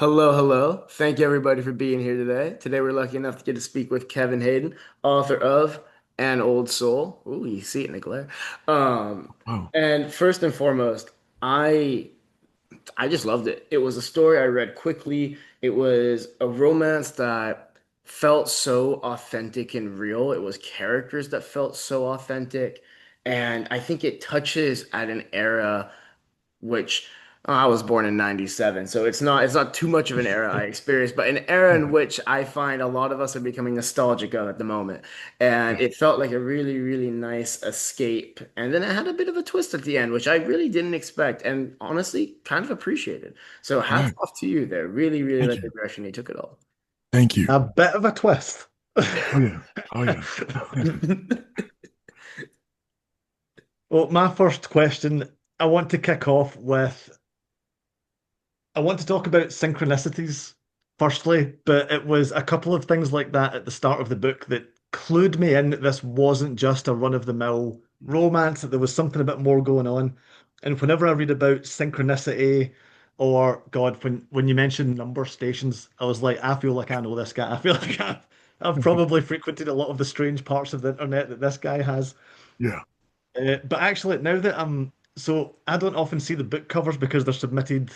Hello, hello. Thank you everybody for being here today. Today we're lucky enough to get to speak with Kevin Hayden, author of An Old Soul. Ooh, you see it in the glare. Um, Oh, and first and foremost, I I just loved it. It was a story I read quickly. It was a romance that felt so authentic and real. It was characters that felt so authentic. And I think it touches at an era which I was born in 97, so it's not too much of an era I experienced, but an era in yeah, which I find a lot of us are becoming nostalgic of at the moment. And yeah, it felt like a really, really nice escape. And then it had a bit of a twist at the end, which I really didn't expect and honestly kind of appreciated. So hats right. off to you there. Really, really Thank like the you. direction you took it all. Thank you. A bit of a twist. Oh yeah. Oh yeah. Well, my first question, I want to kick off with I want to talk about synchronicities firstly, but it was a couple of things like that at the start of the book that clued me in that this wasn't just a run-of-the-mill romance, that there was something a bit more going on. And whenever I read about synchronicity or God, when you mentioned number stations, I was like, I feel like I know this guy. I feel like I've probably frequented a lot of the strange parts of the internet that this guy has. Yeah. But actually, now that I don't often see the book covers because they're submitted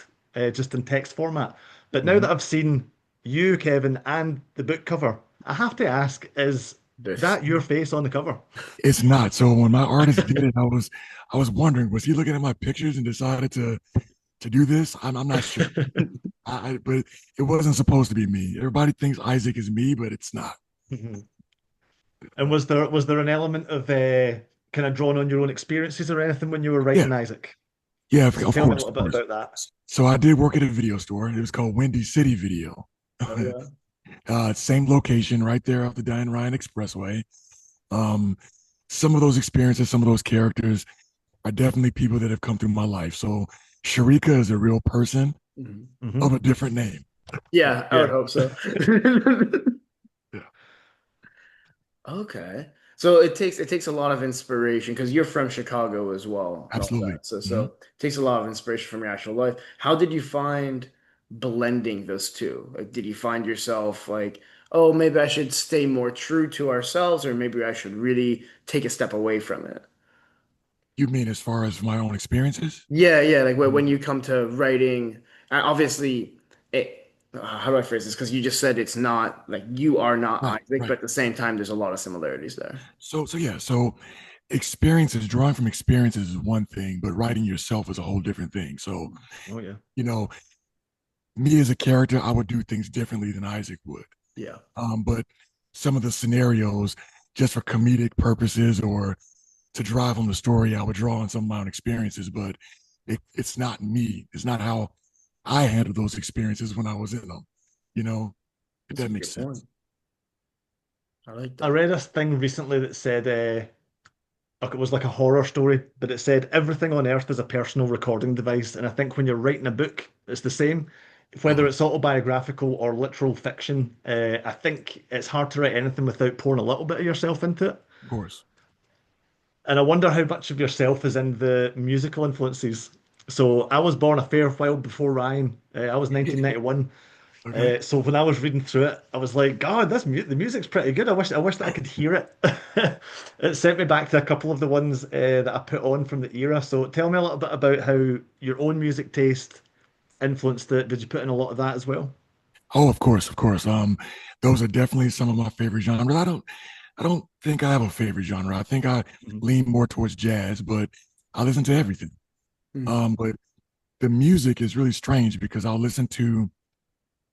just in text format. But now Mhm. that I've seen you, Kevin, and the book cover, I have to ask, is This. that your face on the cover? It's not. So when my artist did it, I was wondering, was he looking at my pictures and decided to do this? I'm not sure. But it wasn't supposed to be me. Everybody thinks Isaac is me, but it's not. Mhm. And was there an element of kind of drawn on your own experiences or anything when you were Yeah. writing Isaac? Yeah, So of tell me a course, little of bit course. about that. So I did work at a video store. It was called Windy City Video. Oh yeah. Same location right there off the Dan Ryan Expressway. Um, some of those experiences, some of those characters are definitely people that have come through my life. So Sharika is a real person Mhm. of Hmm. a different name. Yeah, I would Yeah. hope so. Yeah, Okay. So it takes a lot of inspiration because you're from Chicago as well and all absolutely. that. So Mhm. so it takes a lot of inspiration from your actual life. How did you find blending those two? Like, did you find yourself like, oh, maybe I should stay more true to ourselves, or maybe I should really take a step away from it? You mean as far as my own experiences? Yeah, yeah. Like when Mhm. you come to writing, obviously, how do I phrase this? Because you just said it's not like you are not Right, Isaac, but right. at the same time, there's a lot of similarities there. So yeah, so experiences, drawing from experiences is one thing, but writing yourself is a whole different thing. So, Oh yeah. you know, me as a character, I would do things differently than Isaac would. Yeah. But some of the scenarios, just for comedic purposes or to drive on the story, I would draw on some of my own experiences, but it's not me. It's not how I handled those experiences when I was in them. You know, if That's a that makes good sense. point. I like I that. read this thing recently that said like it was like a horror story, but it said everything on Earth is a personal recording device. And I think when you're writing a book, it's the same. Whether Uh-huh. it's autobiographical or literal fiction, I think it's hard to write anything without pouring a little bit of yourself into it. Of course. And I wonder how much of yourself is in the musical influences. So I was born a fair while before Ryan. I was 1991. Okay. So when I was reading through it, I was like, God, the music's pretty good. I wish that I could hear it. It sent me back to a couple of the ones that I put on from the era. So tell me a little bit about how your own music taste influenced it. Did you put in a lot of that as well? Oh, of course, of course. Those are definitely some of my favorite genres. I don't think I have a favorite genre. I think I Mhm. lean more towards jazz, but I listen to everything. Mhm. But the music is really strange because I'll listen to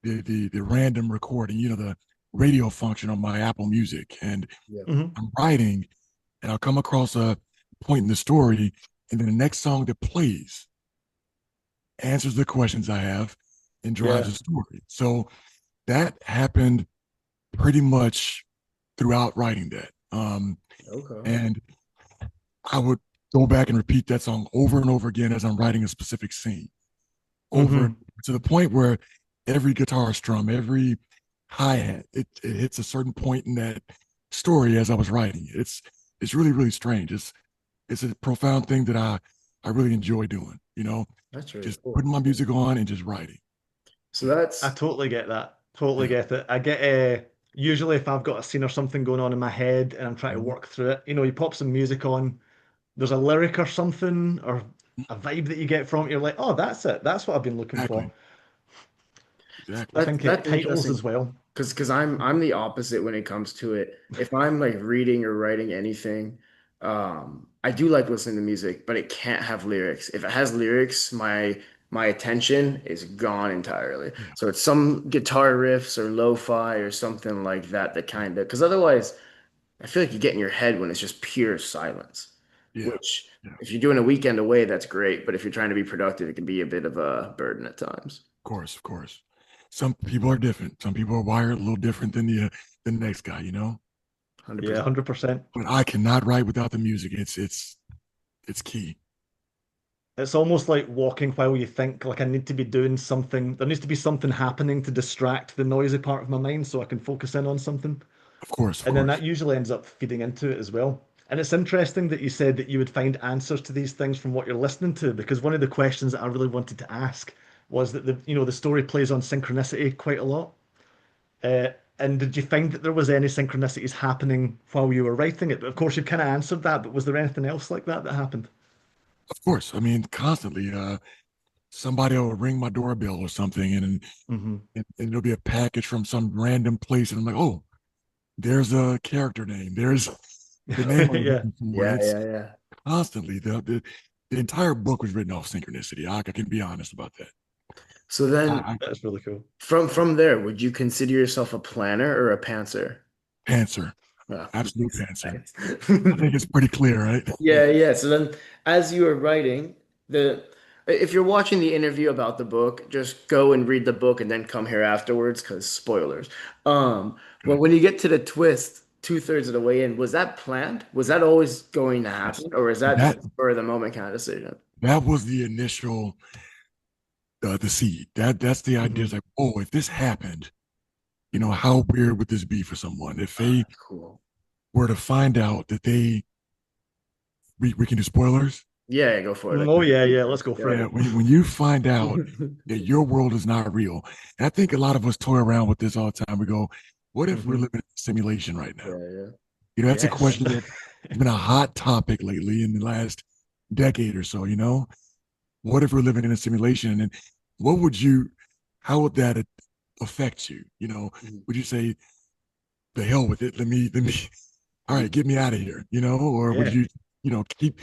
the random recording, the radio function on my Apple Music, and Yeah. Mhm. I'm writing, and I'll come across a point in the story, and then the next song that plays answers the questions I have and drives Yeah. the story. So that happened pretty much throughout writing that. Okay. And I would go back and repeat that song over and over again as I'm writing a specific scene, over Mhm. to the point where every guitar strum, every hi hat, it hits a certain point in that story as I was writing it. It's really really strange. It's a profound thing that I really enjoy doing. That's really Just cool. putting my music on and just writing. So I that's totally get that. Totally Yeah. get it. I get usually if I've got a scene or something going on in my head and I'm trying to Mhm. work through it, you pop some music on, there's a lyric or something or a vibe that you get from it, you're like, oh, that's it. That's what I've been looking for. Exactly. Exactly. I think that's titles interesting. as well. Because I'm the opposite when it comes to it. If I'm like reading or writing anything, I do like listening to music, but it can't have lyrics. If it has lyrics, my attention is gone entirely. Yeah. So it's some guitar riffs or lo-fi or something like that that kind of because otherwise I feel like you get in your head when it's just pure silence. Yeah. Which Yeah. if you're doing a weekend away, that's great. But if you're trying to be productive, it can be a bit of a burden at times. Of course. Of course. Some people are different. Some people are wired a little different than the next guy, you know? Yeah, 100%. 100%. But I cannot write without the music. It's key. It's almost like walking while you think, like I need to be doing something. There needs to be something happening to distract the noisy part of my mind so I can focus in on something. Of course, of And then course. that usually ends up feeding into it as well. And it's interesting that you said that you would find answers to these things from what you're listening to, because one of the questions that I really wanted to ask was that the story plays on synchronicity quite a lot. Uh, and did you find that there was any synchronicities happening while you were writing it? But of course, you've kind of answered that. But was there anything else like that that happened? Of course. I mean, constantly, somebody will ring my doorbell or something Hmm. and there'll be a package from some random place. And I'm like, oh, there's a character name. There's the name I'm Yeah. looking for. Yeah, It's yeah, yeah. constantly the entire book was written off synchronicity. I can be honest about that. So then I That's really cool. from there, would you consider yourself a planner or a pantser? Pantser, Oh, absolute pantser. nice. I think it's pretty clear, right? Yeah, yeah. So then as you are writing, the if you're watching the interview about the book, just go and read the book and then come here afterwards because spoilers. But Okay. when you get to the twist, two-thirds of the way in, was that planned? Was that always going to Yes. happen, or is that just That a spur of the moment kind of decision? that was the initial the seed. That's the idea. Is Hmm. like, oh, if this happened, how weird would this be for someone if Oh, they that's cool. were to find out that we can do spoilers. Yeah, go for it. Oh Like, yeah, yeah. Let's details. go for Yeah, it. when you find out that your world is not real, and I think a lot of us toy around with this all the time. We go, what if we're Hmm. living in a simulation right now? Yeah, yeah. That's a Yes. question that's been a hot topic lately in the last decade or so. What if we're living in a simulation, and what would you, how would that affect you? Mhm. Would you say the hell with it? Let me, all right, get me out of here, or would Yeah. you, keep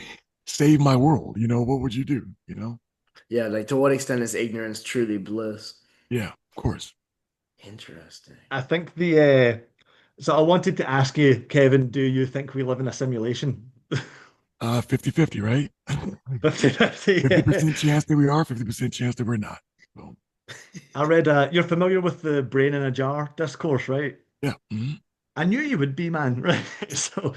save my world? What would you do? Yeah, like to what extent is ignorance truly bliss? Yeah, of course. Interesting. I think so I wanted to ask you, Kevin, do you think we live in a simulation? 50-50, right? 50-50, yeah. 50% chance that we are, 50% chance that we're not. So, I read you're familiar with the brain in a jar discourse, right? yeah. Mhm. I knew you would be, man. Right. So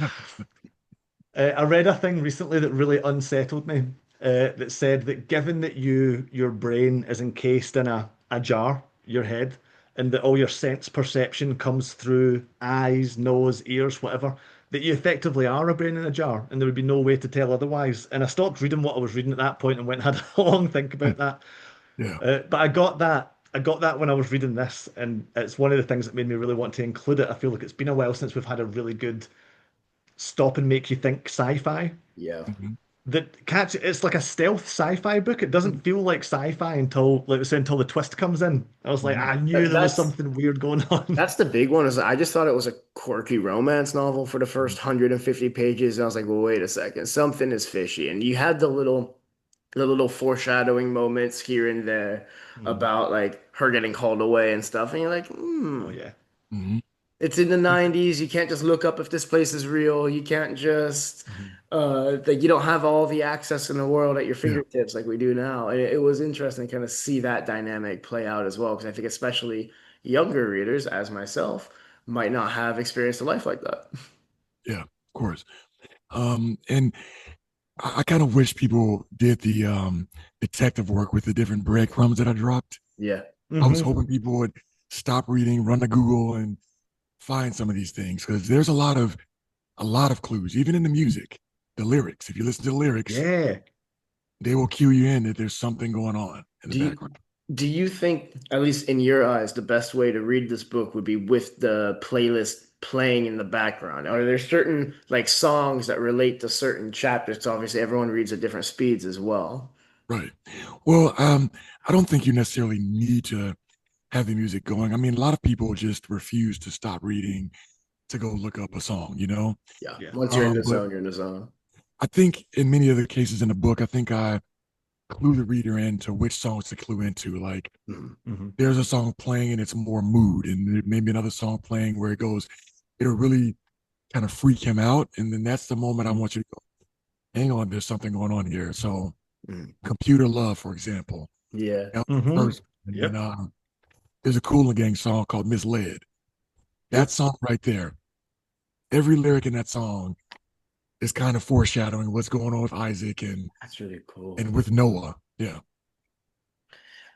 Yeah. I read a thing recently that really unsettled me. That said that given that your brain is encased in a jar, your head, and that all your sense perception comes through eyes, nose, ears, whatever, that you effectively are a brain in a jar, and there would be no way to tell otherwise. And I stopped reading what I was reading at that point and went and had a long think about that. Yeah. But I got that. I got that when I was reading this, and it's one of the things that made me really want to include it. I feel like it's been a while since we've had a really good stop and make you think sci-fi Yeah. Mhm. that catch. It's like a stealth sci-fi book. It doesn't feel like sci-fi until, like I said, until the twist comes in. I was like, Mhm. I knew That- there was That's something weird going on. that's the big one is I just thought it was a quirky romance novel for the first 150 pages. And I was like, well, wait a second, something is fishy. And you had the little foreshadowing moments here and there Mhm. about like her getting called away and stuff. And you're like, Oh yeah. Mhm. it's in the 90s. You can't just look up if this place is real. You can't just Mhm. like you don't have all the access in the world at your Yeah. fingertips like we do now. And it was interesting to kind of see that dynamic play out as well, because I think especially younger readers, as myself, might not have experienced a life like that. Yeah. Of course. And I kind of wish people did the detective work with the different breadcrumbs that I dropped. Yeah. I was Hmm. hoping people would stop reading, run to Google, and find some of these things because there's a lot of clues, even in the music, the lyrics. If you listen to the lyrics, Yeah. they will cue you in that there's something going on in the Do you background. Do you think, at least in your eyes, the best way to read this book would be with the playlist playing in the background? Are there certain like songs that relate to certain chapters? So obviously everyone reads at different speeds as well. Right. Well, I don't think you necessarily need to have the music going. I mean, a lot of people just refuse to stop reading to go look up a song, you know? Yeah. Yeah. Once you're in the But zone, you're in the zone. I think in many of the cases in the book, I think I clue the reader into which songs to clue into. Like Mhm. Hmm. there's a song playing and it's more mood, and there may be another song playing where it goes, it'll really kind of freak him out. And then that's the moment I Hmm. want you to go, hang on, there's something going on here. So Mhm. Computer Love, for example, Yeah. that was the Hmm. first. And then Yep. there's a Cool and Gang song called Misled. That Yep. song right there, every lyric in that song is kind of foreshadowing what's going on with Isaac That's really cool. and with Noah. Yeah.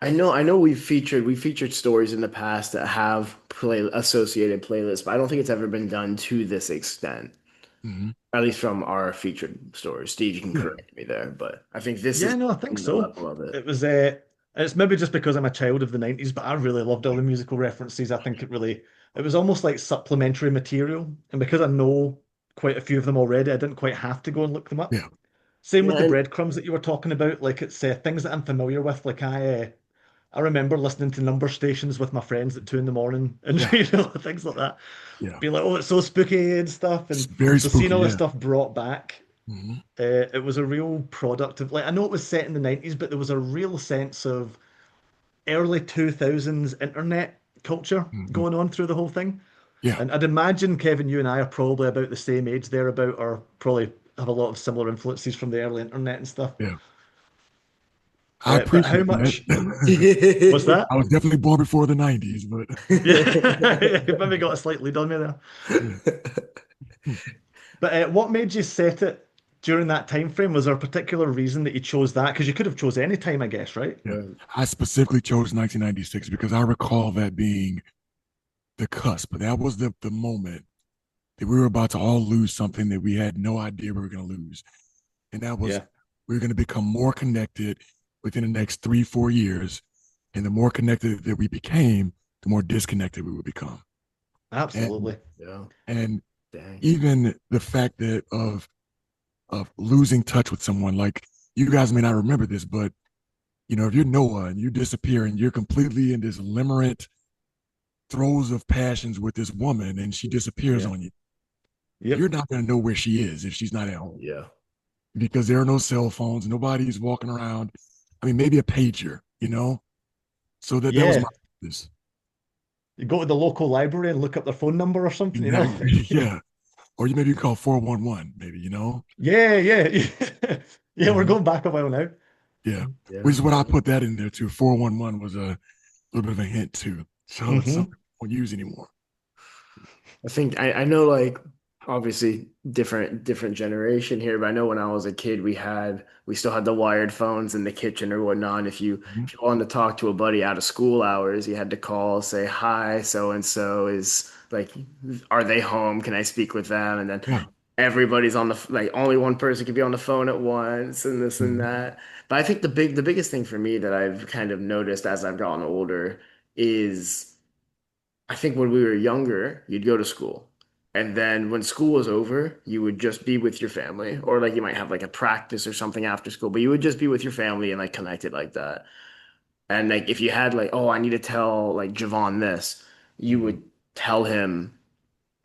I know we featured stories in the past that have play associated playlists, but I don't think it's ever been done to this extent. Hmm. At least from our featured stories. Steve, you can Yeah. correct me there, but I think this Yeah, is no, I think the so. level of it. It was it's maybe just because I'm a child of the 90s, but I really loved all the musical references. I think it was almost like supplementary material. And because I know quite a few of them already, I didn't quite have to go and look them up. Yeah. Same with Yeah, the and breadcrumbs that you were talking about. Like it's things that I'm familiar with. Like I remember listening to number stations with my friends at 2 in the morning and Yeah. things like that. Yeah. Be like, oh, it's so spooky and stuff. It's And very so seeing spooky. all this Yeah. stuff brought back, Hmm. it was a real product of like I know it was set in the 90s, but there was a real sense of early 2000s internet culture Hmm. going on through the whole thing. Yeah. And I'd imagine Kevin, you and I are probably about the same age thereabout, or probably have a lot of similar influences from the early internet and stuff. Yeah. I But how appreciate much that. was that? I was definitely born before the 90s, but Yeah, you maybe got a slight lead on me there. yeah. But what made you set it during that time frame? Was there a particular reason that you chose that? Because you could have chose any time, I guess, right? Yeah. Right. I specifically chose 1996 because I recall that being the cusp. That was the moment that we were about to all lose something that we had no idea we were going to lose. And that was, Yeah, we were going to become more connected within the next 3, 4 years. And the more connected that we became, the more disconnected we would become. And, absolutely. Yeah. and Dang. even the fact that of losing touch with someone, like you guys may not remember this, but if you're Noah and you disappear and you're completely in this limerent throes of passions with this woman and she disappears Yeah. on you, you're Yep. not going to know where she is if she's not at home Yeah. because there are no cell phones. Nobody's walking around. I mean, maybe a pager, you know? So that was my Yeah. this. You go to the local library and look up their phone number or something, you know? Exactly. Yeah. Or you maybe call 411, maybe. Yeah, yeah, yeah. Yeah, we're Mhm. going back a while now. Yeah. Which Yeah. is what I put that in there too. 411 was a little bit of a hint too. So it's something Hmm. I don't use anymore. I think I know like obviously different generation here, but I know when I was a kid we still had the wired phones in the kitchen or whatnot. And if you Mhm. if you wanted to talk to a buddy out of school hours, you had to call, say hi, so and so is like, are they home? Can I speak with them? And then Yeah. everybody's on the like only one person can be on the phone at once and this and Mhm. that. But I think the biggest thing for me that I've kind of noticed as I've gotten older is I think when we were younger, you'd go to school. And then when school was over, you would just be with your family, or like you might have like a practice or something after school, but you would just be with your family and like connected like that. And like if you had like, oh, I need to tell like Javon this, you Hmm. would tell him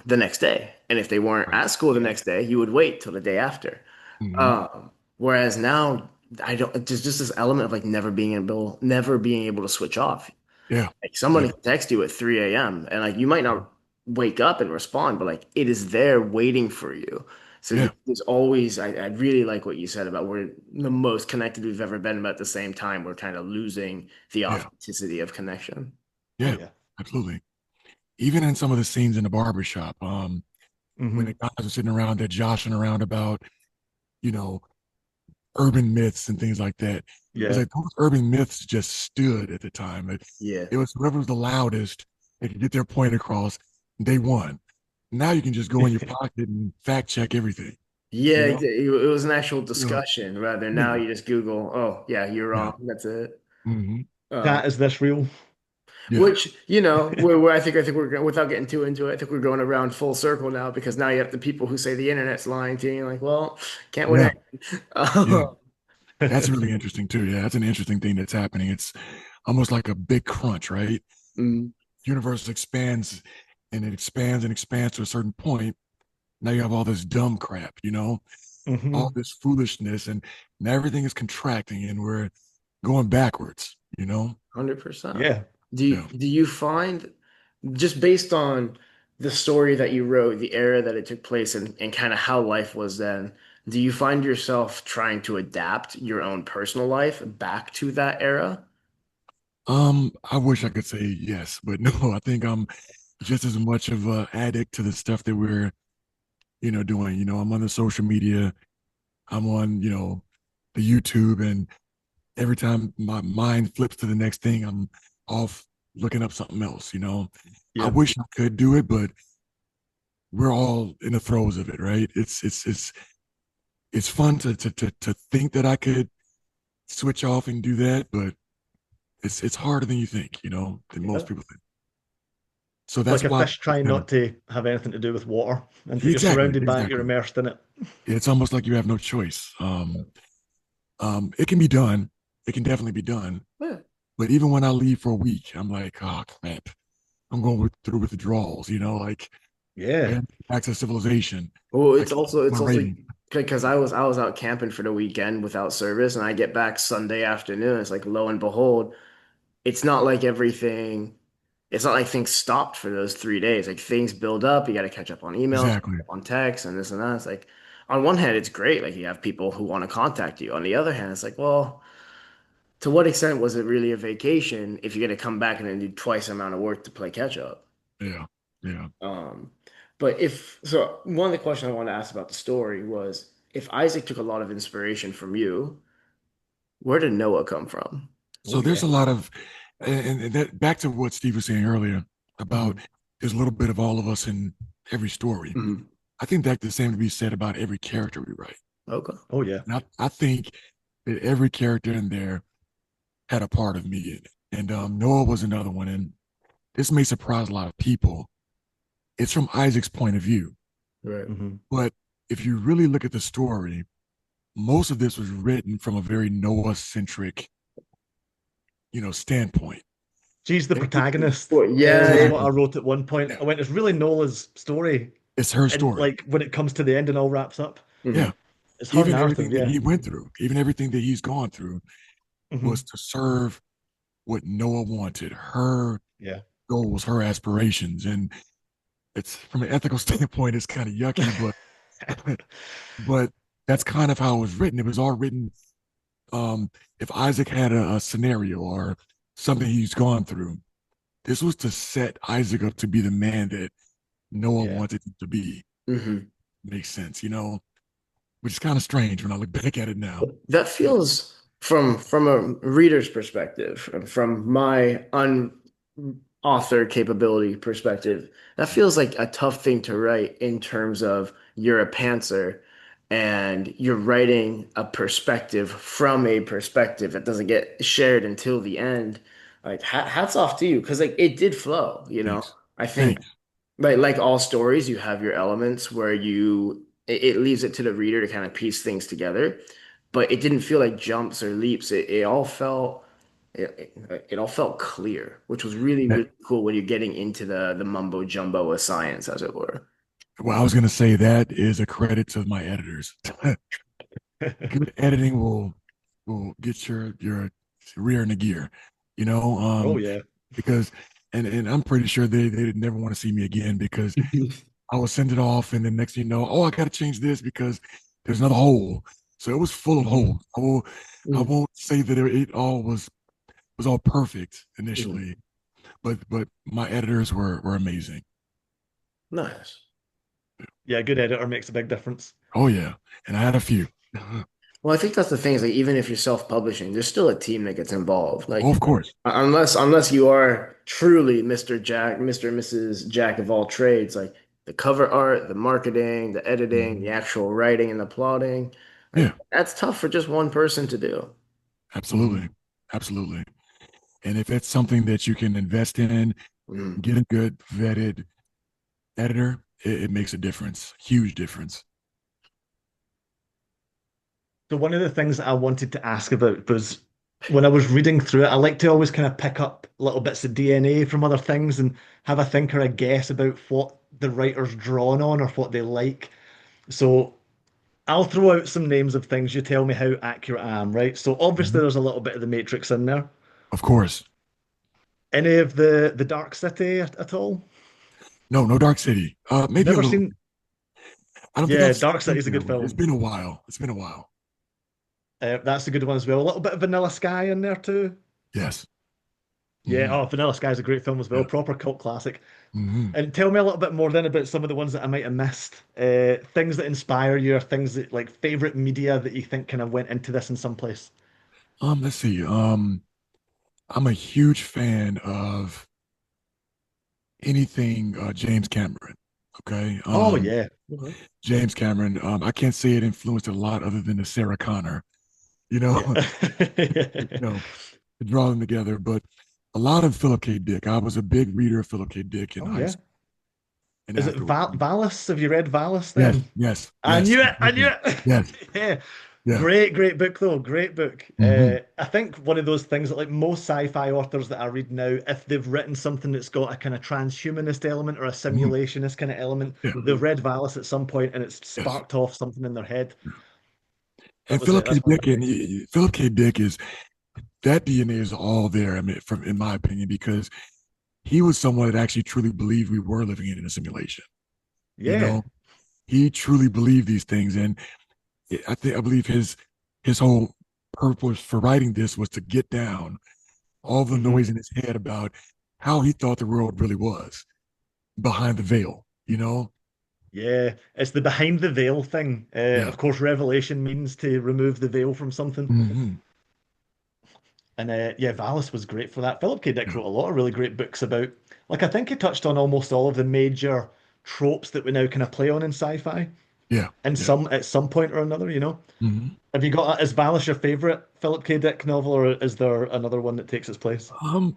the next day. And if they weren't Right. at school the Yeah. next day, you would wait till the day after. Mhm. Whereas now I don't, there's just this element of like never being able to switch off. Yeah. Like somebody Yeah. can text you at 3 a.m. and like you might not wake up and respond, but like it is there waiting for you. So Yeah. there's always, I really like what you said about we're the most connected we've ever been, but at the same time, we're kind of losing the Yeah. authenticity of connection. Oh Yeah. yeah. Absolutely. Even in some of the scenes in the barbershop, when the Hmm. guys are sitting around, they're joshing around about, you know, urban myths and things like that. It's Yeah. like those urban myths just stood at the time. Yeah. It was whoever was the loudest that could get their point across, they won. Now you can just go in your pocket and fact check everything, Yeah, you know? it was an actual You know? discussion rather Yeah. now you just Google, oh, yeah, you're Yeah. wrong. That's it. Hmm. Um, Cat, is this real? Yeah. which, I think we're without getting too into it, I think we're going around full circle now because now you have the people who say the internet's lying to you. You're like, well, can't win Yeah. it. Yeah. That's really interesting too. Yeah, that's an interesting thing that's happening. It's almost like a big crunch, right? Mm, Universe expands and it expands and expands to a certain point. Now you have all this dumb crap, all Hmm. this foolishness, and now everything is contracting and we're going backwards. 100%. Yeah. Yeah. Do you find just based on the story that you wrote, the era that it took place in, and kind of how life was then, do you find yourself trying to adapt your own personal life back to that era? I wish I could say yes, but no, I think I'm just as much of a addict to the stuff that we're doing. I'm on the social media, I'm on the YouTube, and every time my mind flips to the next thing, I'm off looking up something else. I Yeah. wish I could do it, but we're all in the throes of it, right? It's fun to think that I could switch off and do that, but it's harder than you think, than most Yeah. people think. So It's that's like a why fish it's trying kind of not to have anything to do with water. And you're exactly, surrounded by it, you're exactly. immersed in it. It's almost like you have no choice. It can be done. It can definitely be done. Yeah. But even when I leave for a week, I'm like, oh crap, I'm going through withdrawals, like Yeah. and back to civilization. Well, I keep it's my also rating. because I was out camping for the weekend without service, and I get back Sunday afternoon. It's like lo and behold, it's not like everything. It's not like things stopped for those 3 days. Like things build up. You got to catch up on emails, Exactly. on texts, and this and that. It's like on one hand, it's great. Like you have people who want to contact you. On the other hand, it's like, well, to what extent was it really a vacation if you're going to come back and then do twice the amount of work to play catch up? Yeah. Yeah. Um, but if so, one of the questions I wanted to ask about the story was if Isaac took a lot of inspiration from you, where did Noah come from? Oh, So there's yeah. a lot of, and that back to what Steve was saying earlier about Hmm. there's a little bit of all of us in every story. Mhm. I think that the same to be said about every character we write. Okay. Oh, yeah. And I think that every character in there had a part of me in it. And Noah was another one. And this may surprise a lot of people. It's from Isaac's point of view. Right. Hmm. But if you really look at the story, most of this was written from a very Noah centric standpoint. She's the protagonist, Well, yeah, is it, what I Exactly. wrote at one point. Yeah. I went, it's really Nola's story. It's her And story. like when it comes to the end and all wraps up, mhm. Yeah. it's her Even everything narrative. that Yeah. he went through, even everything that he's gone through was Hmm. to serve what Noah wanted, her Yeah. goals, her aspirations. And it's from an ethical standpoint, it's kind of yucky, but but that's kind of how it was written. It was all written. If Isaac had a scenario or something he's gone through, this was to set Isaac up to be the man that Noah Yeah. wanted him to be. Mhm. Makes sense, which is kind of strange when I look back at it now. That feels from a reader's perspective, from my unauthor capability perspective, that feels like a tough thing to write in terms of you're a pantser and you're writing a perspective from a perspective that doesn't get shared until the end. Like hats off to you because like it did flow, you know. Thanks. I think Thanks. like all stories, you have your elements where it leaves it to the reader to kind of piece things together, but it didn't feel like jumps or leaps. It all felt clear, which was really, That, really cool when you're getting into the mumbo jumbo of science, as it were. well, I was going to say that is a credit to my editors. Good editing will get your rear in the gear, you know, Oh, um, yeah. because and I'm pretty sure they'd never want to see me again because I would send it off, and then next thing you know, oh, I got to change this because there's another hole. So it was full of Hmm. holes. I Mhm. won't say that it all was all perfect Mhm. initially, but my editors were amazing. Nice. Yeah, a good editor makes a big difference. Oh yeah, and I had a few. Well, I think that's the thing is like even if you're self-publishing, there's still a team that gets involved. Oh, Like of course. unless you are truly Mr. and Mrs. Jack of all trades, like the cover art, the marketing, the editing, the Mhm. actual writing and the plotting, like Yeah, that's tough for just one person to do. absolutely, Hmm. absolutely. And if it's something that you can invest in, Mm. get a good vetted editor, it makes a difference, huge difference. So one of the things that I wanted to ask about was when I was reading through it, I like to always kind of pick up little bits of DNA from other things and have a think or a guess about what the writer's drawn on or what they like. So I'll throw out some names of things. You tell me how accurate I am, right? So obviously Mhm. there's a little bit of the Matrix in there. Of course. Any of the Dark City at all? No, no Dark City. You've Maybe a never little. seen? I don't think Yeah, I've Dark seen City's a that good one. It's film. been a while. It's been a while. That's a good one as well. A little bit of Vanilla Sky in there too. Yes. Yeah, Hmm. oh, Vanilla Sky is a great film as well. Yeah. Proper cult classic. Hmm. And tell me a little bit more then about some of the ones that I might have missed. Things that inspire you, or things that like favorite media that you think kind of went into this in some place. Let's see. I'm a huge fan of anything James Cameron. Okay. Oh yeah. Mhm. James Cameron. I can't say it influenced a lot other than the Sarah Connor, Yeah. you know, to draw them together. But a lot of Philip K. Dick. I was a big reader of Philip K. Dick in Oh high yeah. school and Is it afterward. Valis? Have you read Valis Yes, then? yes, I yes, knew it. I knew exactly. it. Yes, Yeah. yeah. Great, great book though. Great book. Hmm. I think one of those things that like most sci-fi authors that I read now, if they've written something that's got a kind of transhumanist element or a Hmm. simulationist kind of element, Yeah, they've Mhm. read Valis at some point and it's yes. sparked off something in their head. That And was it. Philip K. That's one of Dick my and picks. Philip K. Dick is that DNA is all there. I mean, from in my opinion, because he was someone that actually truly believed we were living in a simulation. You Yeah. know, he truly believed these things, and I believe his whole purpose for writing this was to get down all the Hmm. noise in his head about how he thought the world really was behind the veil. You know, Yeah. It's the behind the veil thing. yeah. Of course, revelation means to remove the veil from something. Hmm. And yeah, Valis was great for that. Philip K. Dick Yeah, wrote a lot of really great books about, like, I think he touched on almost all of the major tropes that we now kind of play on in sci-fi, yeah, and yeah. some at some point or another, you know. Hmm. Have you got is Valis your favorite Philip K. Dick novel, or is there another one that takes its place? Um,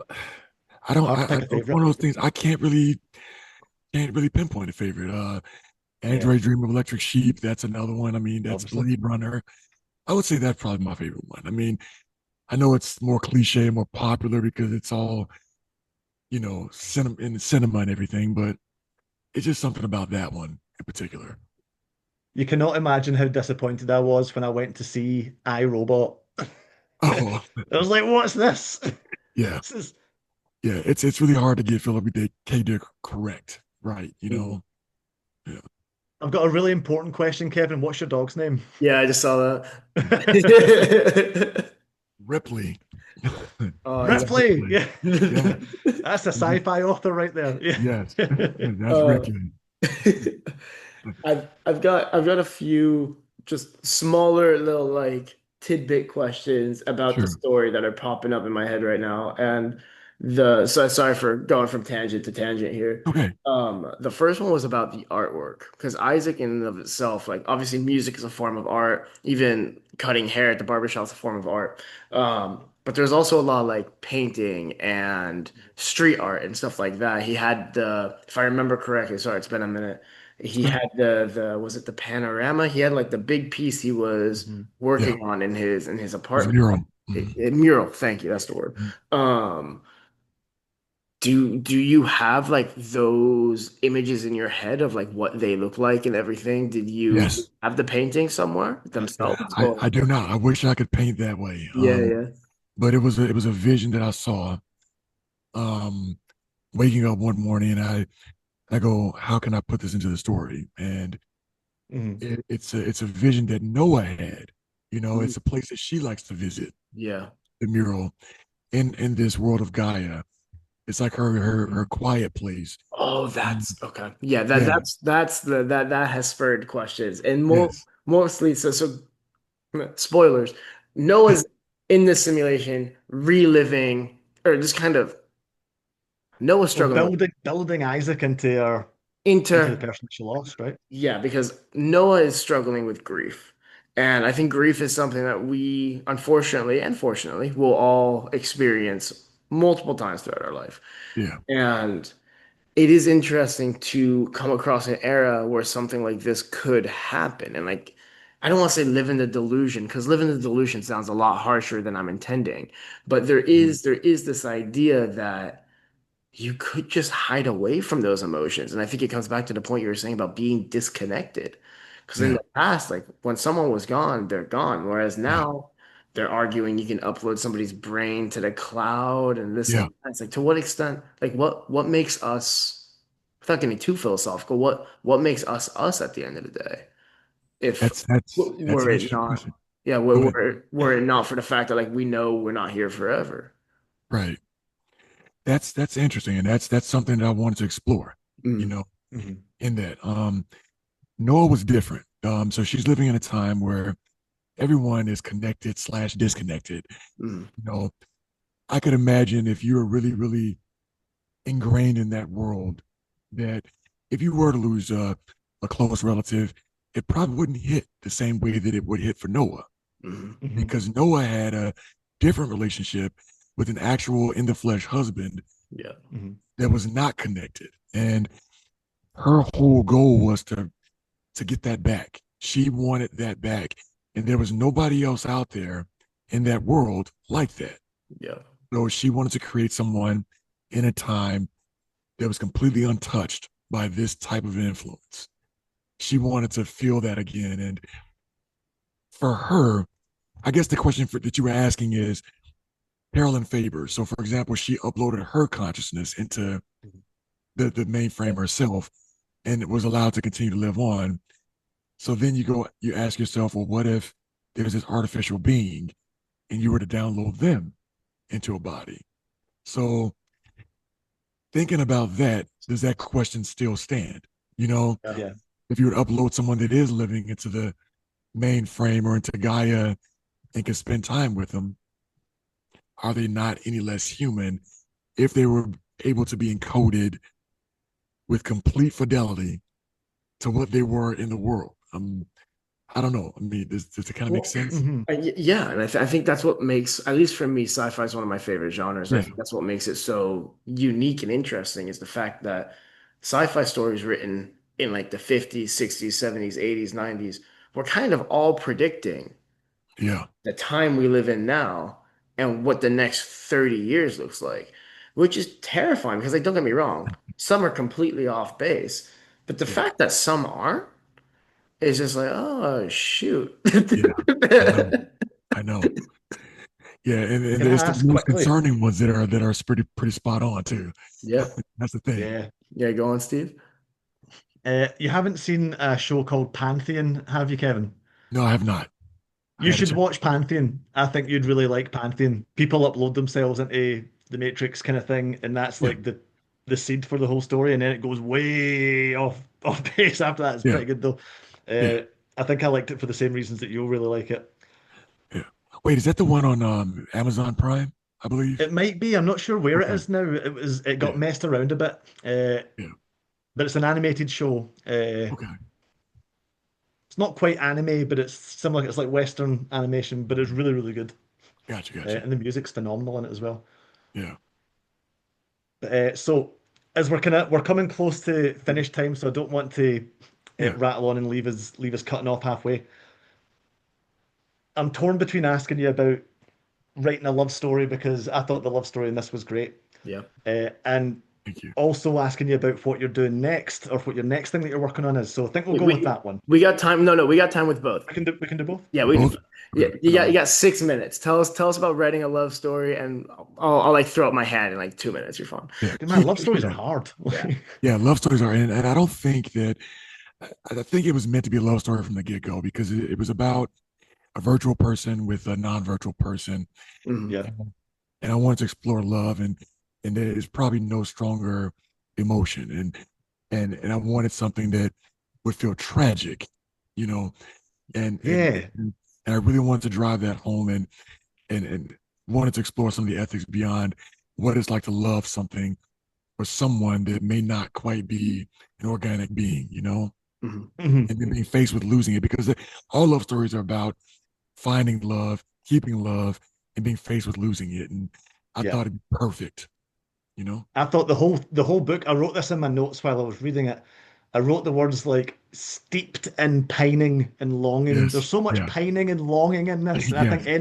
I don't. Hard to pick a It's one favorite. of those things. I can't really pinpoint a favorite. Yeah, Android Dream of Electric Sheep. That's another one. I mean, that's obviously. Blade Runner. I would say that's probably my favorite one. I mean, I know it's more cliche, more popular because it's all cinema in the cinema and everything, but it's just something about that one in particular. You cannot imagine how disappointed I was when I went to see iRobot. I Oh, was like, "What's this?" yeah, This is. yeah. It's really hard to get Philip K. Dick correct, right? Mhm. Yeah. I've got a really important question, Kevin. What's your dog's name? Yeah, I just saw that. Ripley. Oh That's yeah. Ripley. Ripley. Yeah. Yeah. That's a sci-fi author right there. Yes, Yeah. that's Uh, Ripley. I've got a few just smaller little like tidbit questions about the Sure. story that are popping up in my head right now. And the so sorry for going from tangent to tangent here. Okay. The first one was about the artwork because Isaac in and of itself, like obviously music is a form of art, even cutting hair at the barbershop is a form of art. But there's also a lot of like painting and street art and stuff like that. He had if I remember correctly, sorry, it's been a minute. He Okay. had the was it the panorama? He had like the big piece he was Mhm. Yeah. working on in his His apartment. mural. Mhm. Mural, thank you, that's the word. Mhm. Um, do you have like those images in your head of like what they look like and everything? Did you Yes. have the painting somewhere themselves? I Or do not. I wish I could paint that way. yeah, yeah. But it was a vision that I saw. Um, Waking up one morning and I go, how can I put this into the story? And Mhm. it's a vision that Noah had. Mm, It's a place that she likes to visit, yeah. the mural in this world of Gaia. It's like her quiet place. Oh, And that's okay. Yeah, that yeah, that's the that has spurred questions. And yes. mostly so spoilers. Noah's in this simulation reliving or just kind of Noah's Well, struggling with building Isaac into the inter person she lost, right? yeah, because Noah is struggling with grief. And I think grief is something that we, unfortunately and fortunately, will all experience multiple times throughout our life. Yeah. And it is interesting to come across an era where something like this could happen. And like, I don't want to say live in the delusion because live in the delusion sounds a lot harsher than I'm intending. But Mhm. there is this idea that you could just hide away from those emotions. And I think it comes back to the point you were saying about being disconnected. Because in Yeah. the past, like when someone was gone, they're gone. Whereas Right. now they're arguing you can upload somebody's brain to the cloud and this Yeah. and that. It's like to what extent, like what makes us, without getting too philosophical, what makes us at the end of the day? If That's were an it interesting not, question. yeah, Go ahead. were it not for the fact that like we know we're not here forever. Right. That's interesting, and that's something that I wanted to explore. You Mm, know, Mhm. in that Noah was different. So she's living in a time where everyone is connected slash disconnected. mm, You know, I could imagine if you were really, really ingrained in that world, that if you were to lose a close relative, it probably wouldn't hit the same way that it would hit for Noah, mm, Mhm. because Noah had a different relationship with an actual in the flesh husband yeah, Mhm. that was not connected. And her whole goal was to get that back. She wanted that back. And there was nobody else out there in that world like that. yeah, So she wanted to create someone in a time that was completely untouched by this type of influence. She wanted to feel that again. And for her, I guess the question that you were asking is Carolyn Faber. So, for example, she uploaded her consciousness into the mainframe herself and it was allowed to continue to live on. So then you ask yourself, well, what if there's this artificial being and you were to download them into a body? So thinking about that, does that question still stand? You know, yeah, Yeah. if you would upload someone that is living into the mainframe or into Gaia and can spend time with them, are they not any less human if they were able to be encoded with complete fidelity to what they were in the world? I don't know. I mean, does it kind of make Well, sense? Mhm. yeah, and I think that's what makes, at least for me, sci-fi is one of my favorite genres. I Yeah, think that's what makes it so unique and interesting is the fact that sci-fi stories written in like the 50s, 60s, 70s, 80s, 90s were kind of all predicting yeah, the time we live in now and what the next 30 years looks like, which is terrifying because like don't get me wrong, some are completely off base, but the yeah, fact that some aren't is just like, oh shoot. yeah. I know. I know. Yeah, and Can it's I the ask most quickly? concerning ones that are pretty spot on too. Yeah. That's the thing. Yeah. Yeah, go on, Steve. You haven't seen a show called Pantheon, have you, Kevin? No, I have not. I You got to should check. watch Pantheon. I think you'd really like Pantheon. People upload themselves into the Matrix kind of thing, and that's Yeah, like the seed for the whole story, and then it goes way off base after that. It's yeah, pretty good though. yeah, I think I liked it for the same reasons that you'll really like it. yeah. Wait, is that the one on Amazon Prime? I believe. It might be. I'm not sure where it Okay. is now. It Yeah, got messed around a bit, yeah. but it's an animated show. Okay. It's not quite anime, but it's similar. It's like Western animation, but it's really really good, Gotcha, gotcha. and the music's phenomenal in it as well. Yeah, So as we're coming close to finish time, so I don't want to yeah, rattle on and leave us cutting off halfway. I'm torn between asking you about writing a love story because I thought the love story in this was great, Yeah. and thank you. also asking you about what you're doing next or what your next thing that you're working on is. So I think we'll We, go with we that one. we got time. No, we got time with both. We can do both. Yeah, we can. Both? Yeah, Okay. you Phenomenal. got 6 minutes. Tell us about writing a love story, and I'll like throw up my hand in like 2 minutes. You're fine. Yeah, Good man, love stories are yeah, hard. Yeah. yeah. Love stories are, and I don't think that, I think it was meant to be a love story from the get-go because it was about a virtual person with a non-virtual person. Mhm. Yeah. And I wanted to explore love, and there is probably no stronger emotion, and I wanted something that would feel tragic, you know, Yeah. and I really wanted to drive that home, and wanted to explore some of the ethics beyond what it's like to love something or someone that may not quite be an organic being, Mhm. and then Mhm. being faced with losing it, because all love stories are about finding love, keeping love, and being faced with losing it. And I Yeah. thought it'd be perfect, you know? I thought the whole book, I wrote this in my notes while I was reading it. I wrote the words like steeped in pining and longing. There's Yes. so much Yeah. pining and longing in this. And I think Yes.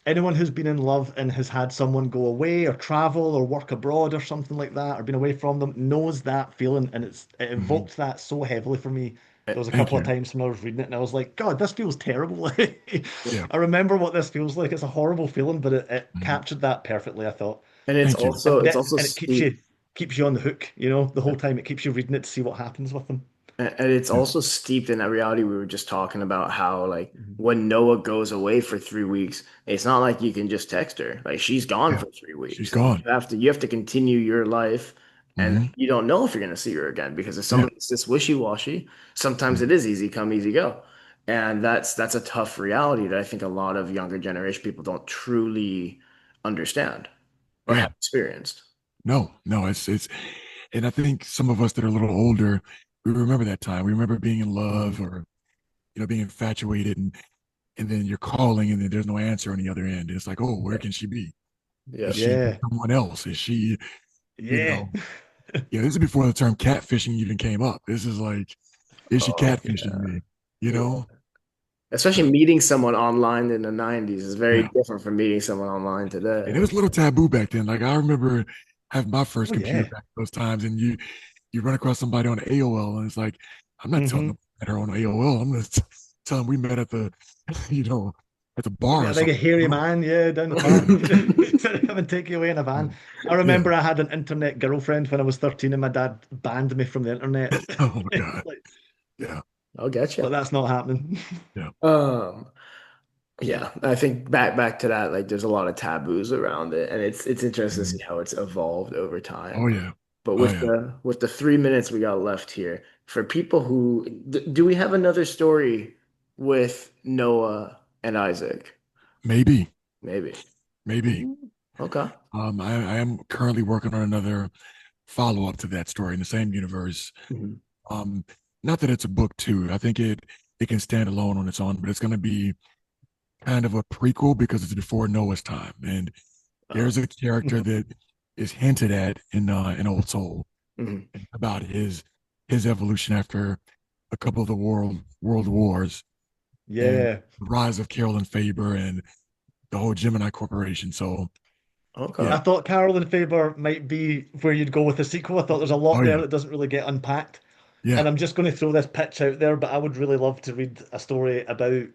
anyone who's been in love and has had someone go away or travel or work abroad or something like that or been away from them knows that feeling, and it Mhm. evoked that so heavily for me. There was a Thank couple of you. times when I was reading it and I was like, God, this feels terrible. Yeah. I remember what this feels like. It's a horrible feeling, but it Mhm. captured that perfectly, I thought. And Thank you. it's also And it steep. keeps you on the hook, the whole time. It keeps you reading it to see what happens with them. And it's Yeah. also steeped in that reality we were just talking about how like Mhm. when Noah goes away for 3 weeks, it's not like you can just text her. Like she's gone Yeah. for three She's weeks. gone. You have to continue your life and Hmm. you don't know if you're gonna see her again because if Yeah. somebody's this wishy-washy, sometimes Mhm. it is easy come, easy go. And that's a tough reality that I think a lot of younger generation people don't truly understand or Yeah. have experienced. No, no, it's, and I think some of us that are a little older, we remember that time. We remember being in Mhm. love or, being infatuated, and then you're calling and then there's no answer on the other end. It's like, oh, where Yeah. can she be? Is Yeah. she with Yeah, someone else? Is she, you yeah. know, this is before the term catfishing even came up. This is like, is she Oh, catfishing yeah. me? You Yeah. know? Especially So, meeting someone online in the 90s is very yeah. different from meeting someone online And it today. was a little taboo back then. Like I remember having my first Oh computer yeah. back those times, and you run across somebody on AOL, and it's like, I'm not telling them Hmm. I met her on AOL. I'm gonna tell them we met at the, you know, at the You bar met or a big something. hairy man, yeah, down the park. Come and take you away in a van. I Yeah. remember I had an internet girlfriend when I was 13 and my dad banned me from the internet. Oh my God. Like, Yeah. I'll get you. but that's not happening. Yeah. Um, yeah, I think back to that, like there's a lot of taboos around it, and it's interesting to see Mhm. how it's evolved over Oh time. yeah. But Oh yeah. with the 3 minutes we got left here, for people who do we have another story with Noah and Isaac? Maybe. Maybe. Maybe. Ooh, okay. I am currently working on another follow up to that story in the same universe. Mhm. Um, Not that it's a book too. I think it can stand alone on its own, but it's going to be kind of a prequel because it's before Noah's time, and Oh. there's a character Mhm. that is hinted at in Old Soul Mhm. about his evolution after a couple of the world wars and Yeah. the rise of Carolyn Faber and the whole Gemini Corporation. So Okay. yeah, I thought Carol and Faber might be where you'd go with the sequel. I thought there's a oh lot there yeah, that doesn't really get unpacked. yeah. And I'm just going to throw this pitch out there, but I would really love to read a story about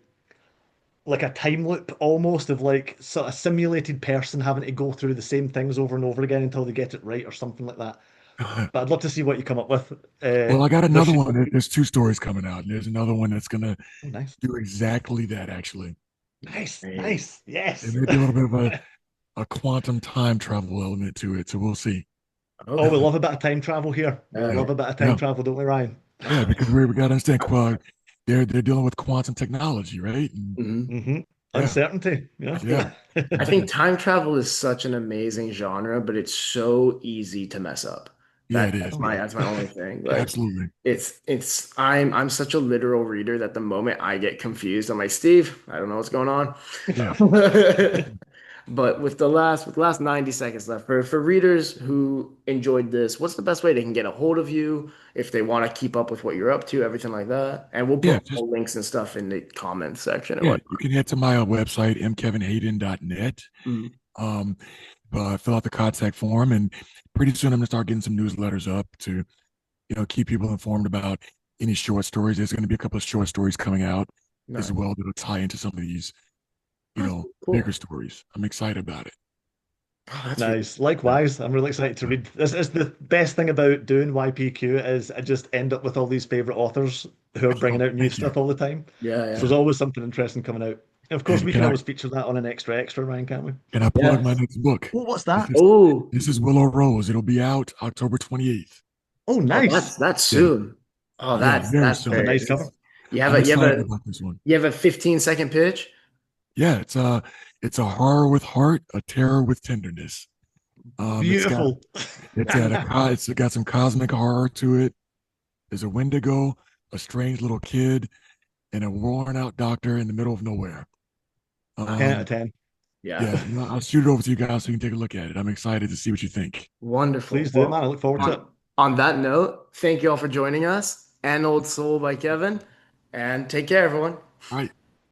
like a time loop almost of like sort of simulated person having to go through the same things over and over again until they get it right or something like that. But I'd love to see what you come up with. Well, I got There another should. one. There's two stories coming out, and there's another one that's gonna Oh, nice, do exactly that actually. nice, Hey. nice. There Yes. may be a little bit of a quantum time travel element to it, so we'll see. Oh, we Okay. love a bit of time travel here. We Yeah. love a bit of time Yeah, travel, don't we, Ryan? yeah, because we got to understand, they're dealing with quantum technology, right? And Mhm. Hmm. yeah, Uncertainty. Yeah. yeah, I think time travel is such an amazing genre, but it's so easy to mess up. yeah, it is. Oh yeah. That's my only thing. Like Absolutely. I'm such a literal reader that the moment I get confused, I'm like, Steve, I don't know what's going on. Yeah. But with the last 90 seconds left, for readers who enjoyed this, what's the best way they can get a hold of you if they want to keep up with what you're up to, everything like that? And we'll Yeah, put just all links and stuff in the comments section and yeah, whatnot. you can head to my website, mkevinhayden.net. Mm. Um, Fill out the contact form, and pretty soon I'm gonna start getting some newsletters up to, keep people informed about any short stories. There's gonna be a couple of short stories coming out as Nice. well that'll tie into some of these, That's bigger cool. stories. I'm excited about it. Oh, that's really Nice. Likewise, I'm really excited to Yeah. read. This is the best thing about doing YPQ is I just end up with all these favorite authors who are bringing Oh, out new thank you. stuff all the time. yeah, So yeah. there's Yeah. always something interesting coming out. And of course, And we can always feature that on an extra, Ryan, can't we? can I plug my Yes. next book? Oh, what's This that? is Oh, this is Willow Rose. It'll be out October 28th. Oh, oh, nice. that's Yeah. soon. Oh, Yeah, very that's That's a soon. very nice nice. cover. I'm excited about this one. You have a 15-second pitch? Yeah, it's a horror with heart, a terror with tenderness. It's got Beautiful. it's got some cosmic horror to it. There's a Wendigo, a strange little kid, and a worn out doctor in the middle of nowhere. 10 out of Um, 10. Yeah. Yeah, no, I'll shoot it over to you guys so you can take a look at it. I'm excited to see what you think. Wonderful. Please do, man. I Well, look forward to it. on that note, thank you all for joining us. And Old Soul by Kevin. And take care, everyone. All right.